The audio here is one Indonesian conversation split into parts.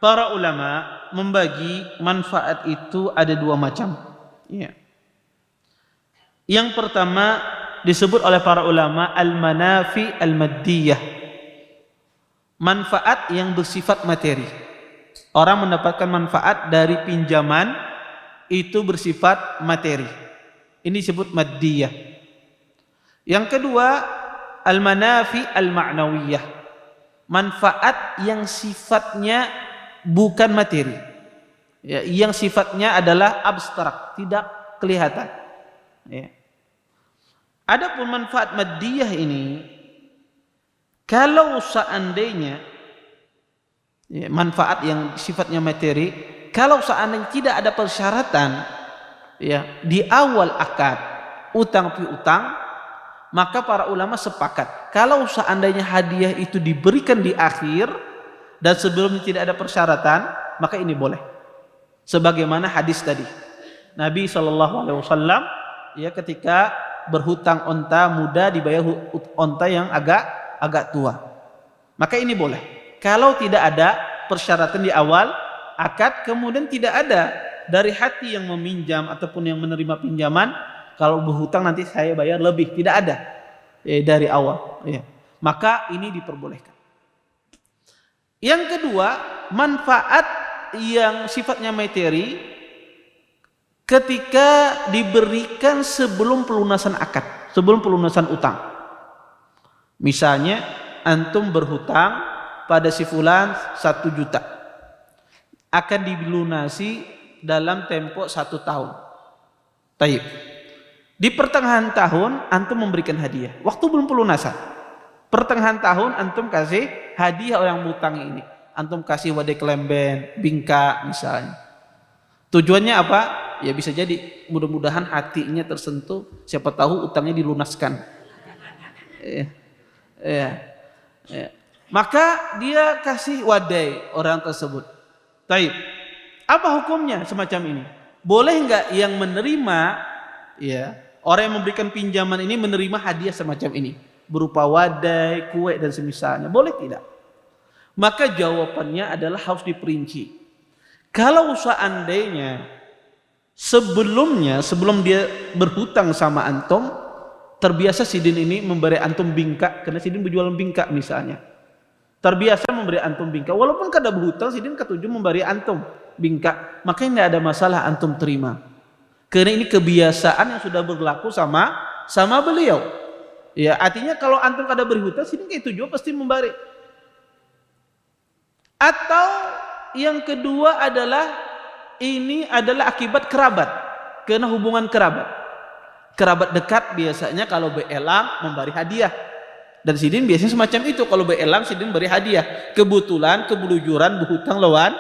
para ulama membagi manfaat itu ada dua macam. Ya. Yang pertama disebut oleh para ulama al-manafi al-maddiyah. Manfaat yang bersifat materi. Orang mendapatkan manfaat dari pinjaman itu bersifat materi. Ini disebut maddiyah. Yang kedua al-manafi al-ma'nawiyah. Manfaat yang sifatnya bukan materi. Ya, yang sifatnya adalah abstrak, tidak kelihatan. Ya. Adapun manfaat maddiyah ini, kalau seandainya ya, manfaat yang sifatnya materi, kalau seandainya tidak ada persyaratan ya di awal akad utang piutang, maka para ulama sepakat kalau seandainya hadiah itu diberikan di akhir dan sebelumnya tidak ada persyaratan, maka ini boleh. Sebagaimana hadis tadi, Nabi SAW ya ketika berhutang onta muda dibayar onta yang agak tua, maka ini boleh. Kalau tidak ada persyaratan di awal akad, kemudian tidak ada dari hati yang meminjam ataupun yang menerima pinjaman, kalau berhutang nanti saya bayar lebih, tidak ada dari awal ya. Maka ini diperbolehkan. Yang kedua, manfaat yang sifatnya materi ketika diberikan sebelum pelunasan akad, sebelum pelunasan utang. Misalnya antum berhutang pada si fulan 1 juta, akan dilunasi dalam tempo 1 tahun. Taib. Di pertengahan tahun antum memberikan hadiah, waktu belum pelunasan. Pertengahan tahun antum kasih hadiah orang hutang ini, antum kasih wadai kelemben, bingka misalnya. Tujuannya apa? Ya bisa jadi mudah-mudahan hatinya tersentuh, siapa tahu utangnya dilunaskan. Ya. Maka dia kasih wadai orang tersebut. Taib. Apa hukumnya semacam ini? Boleh enggak yang menerima ya, orang yang memberikan pinjaman ini menerima hadiah semacam ini berupa wadai, kue dan semisalnya? Boleh tidak? Maka jawabannya adalah harus diperinci. Kalau seandainya sebelum dia berhutang sama antum, terbiasa sidin ini memberi antum bingka, karena sidin berjualan bingka misalnya. Terbiasa memberi antum bingka, walaupun kada berhutang, sidin ketujuh memberi antum bingka, maka tidak ada masalah antum terima. Karena ini kebiasaan yang sudah berlaku sama beliau. Ya, artinya kalau antum kada berhutang, sidin kayak tujuh pasti memberi. Atau yang kedua adalah ini adalah akibat kerabat, karena hubungan kerabat dekat biasanya kalau beelang memberi hadiah, dan sidin biasanya semacam itu. Kalau beelang sidin beri hadiah, kebetulan kebelujuran berhutang lawan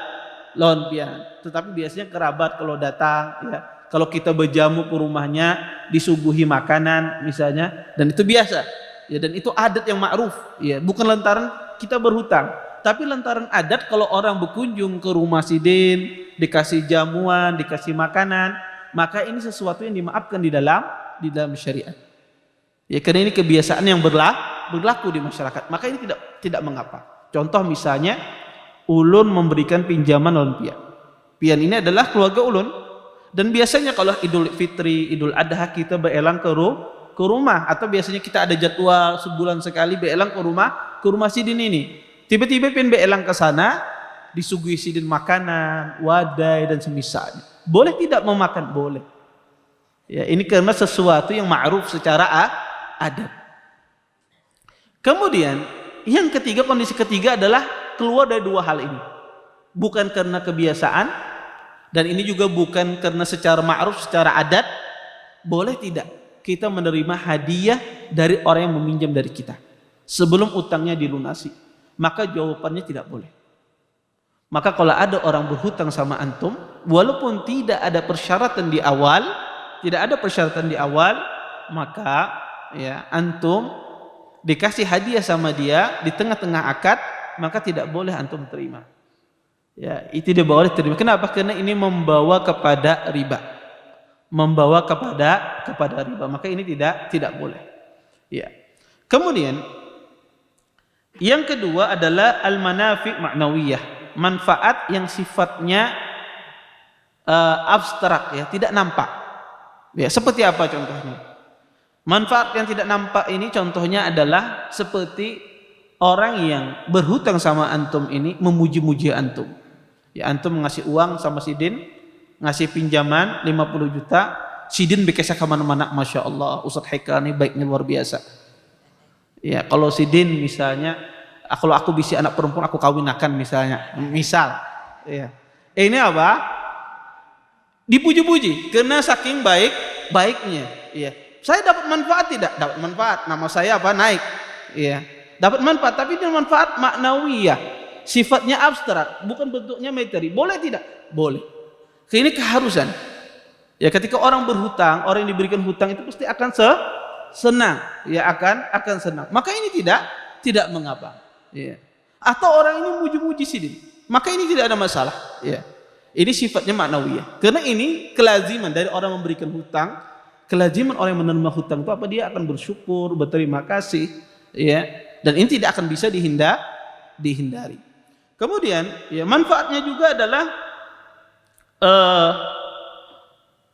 pian. Tetapi biasanya kerabat kalau datang ya, kalau kita berjamu ke rumahnya disuguhi makanan misalnya, dan itu biasa ya, dan itu adat yang ma'ruf ya, bukan lantaran kita berhutang, tapi lantaran adat kalau orang berkunjung ke rumah sidin dikasih jamuan, dikasih makanan, maka ini sesuatu yang dimaafkan di dalam syariat. Ya, karena ini kebiasaan yang berlaku di masyarakat, maka ini tidak mengapa. Contoh misalnya ulun memberikan pinjaman lawan pian. Pian ini adalah keluarga ulun, dan biasanya kalau Idul Fitri, Idul Adha kita beelang ke rumah, atau biasanya kita ada jadwal sebulan sekali beelang ke rumah sidin ini. Tiba-tiba pian beelang ke sana, disuguhi sidin makanan, wadai dan semisalnya. Boleh tidak memakan? Boleh. Ya, ini karena sesuatu yang ma'ruf secara adat. Kemudian yang ketiga, kondisi ketiga adalah keluar dari dua hal ini. Bukan karena kebiasaan, dan ini juga bukan karena secara ma'ruf, secara adat. Boleh tidak kita menerima hadiah dari orang yang meminjam dari kita sebelum utangnya dilunasi? Maka jawabannya tidak boleh. Maka kalau ada orang berhutang sama antum, walaupun tidak ada persyaratan di awal, maka ya antum dikasih hadiah sama dia di tengah-tengah akad, maka tidak boleh antum terima. Ya, itu tidak boleh terima. Kenapa? Karena ini membawa kepada riba. Maka ini tidak boleh. Ya. Kemudian yang kedua adalah al-manafi' ma'nawiyah. manfaat yang sifatnya abstrak ya, tidak nampak. Ya, seperti apa contohnya? Manfaat yang tidak nampak ini contohnya adalah seperti orang yang berhutang sama antum ini memuji-muji antum. Ya, antum ngasih uang sama Sidin, ngasih pinjaman 50 juta, Sidin bekesa kemana-mana, Masya Allah, Ustadz Haikal ini baiknya luar biasa. Ya, kalau Sidin misalnya, kalau aku bisa anak perempuan aku kawinakan misalnya, misal. Ya. Ini apa? Dipuji-puji karena saking baiknya. Ya. Saya dapat manfaat tidak? Dapat manfaat. Nama saya apa? Naik. Ya. Dapat manfaat, tapi itu manfaat maknawiyah. Sifatnya abstrak, bukan bentuknya materi. Boleh tidak? Boleh. Ini keharusan. Ya, ketika orang berhutang, orang yang diberikan hutang itu pasti akan senang. Ya, akan senang. Maka ini tidak mengapa. Ya. Atau orang ini muji-muji Sidin, maka ini tidak ada masalah. Ya. Ini sifatnya maknawiyah. Karena ini kelaziman dari orang memberikan hutang, kelaziman orang yang menerima hutang itu apa? Dia akan bersyukur, berterima kasih, ya. Dan ini tidak akan bisa dihindari. Kemudian, ya, manfaatnya juga adalah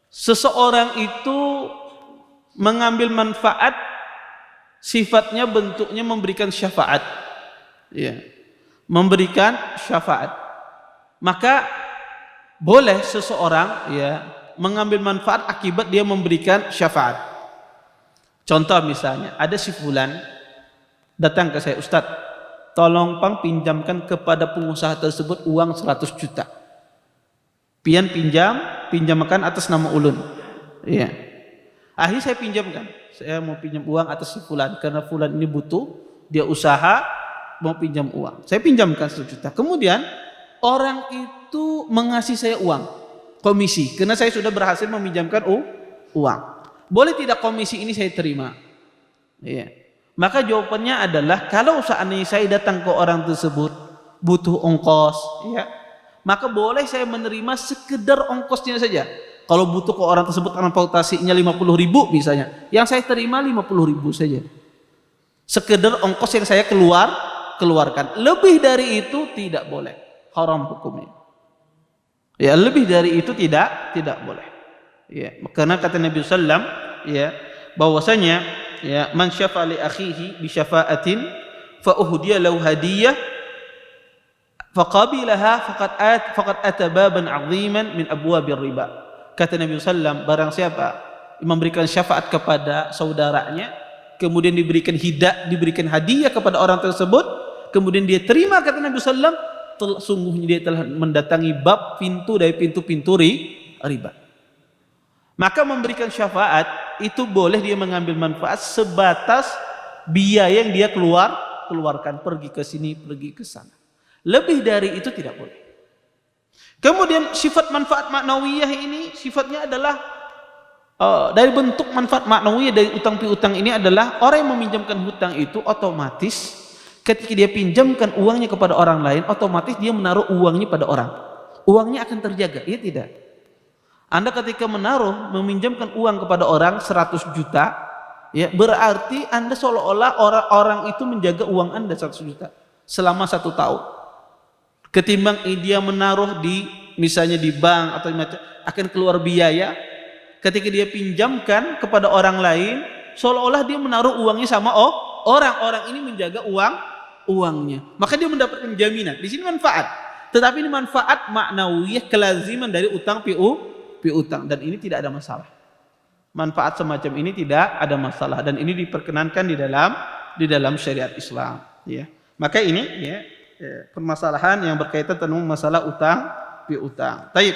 seseorang itu mengambil manfaat, sifatnya bentuknya memberikan syafaat, ya, memberikan syafaat. Maka boleh seseorang ya mengambil manfaat akibat dia memberikan syafaat. Contoh misalnya, ada si fulan datang ke saya, Ustadz, tolong pang pinjamkan kepada pengusaha tersebut uang 100 juta. Pian pinjamkan atas nama ulun. Ya. Akhirnya saya pinjamkan. Saya mau pinjam uang atas si fulan karena fulan ini butuh, dia usaha mau pinjam uang. Saya pinjamkan 100 juta. Kemudian orang itu mengasih saya uang komisi karena saya sudah berhasil meminjamkan uang. Boleh tidak komisi ini saya terima? Ya. Maka jawabannya adalah kalau seandainya saya datang ke orang tersebut butuh ongkos, ya, maka boleh saya menerima sekedar ongkosnya saja. Kalau butuh ke orang tersebut transportasinya 50.000 misalnya, yang saya terima 50.000 saja. Sekedar ongkos yang saya keluarkan. Lebih dari itu tidak boleh. Haram hukumnya. Ya, lebih dari itu tidak boleh. Ya, karena kata Nabi sallam, ya, bahwasanya ya, man syafa'a li akhihi bi syafa'atin fa uhdiya lahu hadiyah faqabilaha faqad ata baban 'aziman min abwabir riba. Kata Nabi sallam, barang siapa memberikan syafaat kepada saudaranya, kemudian diberikan hadiah kepada orang tersebut, kemudian dia terima, kata Nabi sallam, sungguhnya dia telah mendatangi bab pintu dari pintu-pintu riba. Maka memberikan syafaat itu boleh dia mengambil manfaat sebatas biaya yang dia keluarkan, pergi ke sini, pergi ke sana. Lebih dari itu tidak boleh. Kemudian sifat manfaat maknawiyah ini sifatnya adalah dari bentuk manfaat maknawiyah dari utang piutang ini adalah orang yang meminjamkan hutang itu otomatis ketika dia pinjamkan uangnya kepada orang lain, otomatis dia menaruh uangnya pada orang. Uangnya akan terjaga, iya tidak? Anda ketika meminjamkan uang kepada orang 100 juta, ya, berarti Anda seolah-olah orang itu menjaga uang Anda 100 juta selama 1 tahun. Ketimbang dia menaruh misalnya di bank atau akan keluar biaya. Ketika dia pinjamkan kepada orang lain, seolah-olah dia menaruh uangnya sama orang ini menjaga uangnya. Maka dia mendapatkan jaminan. Di sini manfaat. Tetapi ini manfaat maknawiyah kelaziman dari utang piutang, dan ini tidak ada masalah. Manfaat semacam ini tidak ada masalah dan ini diperkenankan di dalam syariat Islam, ya. Maka ini ya, permasalahan yang berkaitan tentang masalah utang piutang. Baik.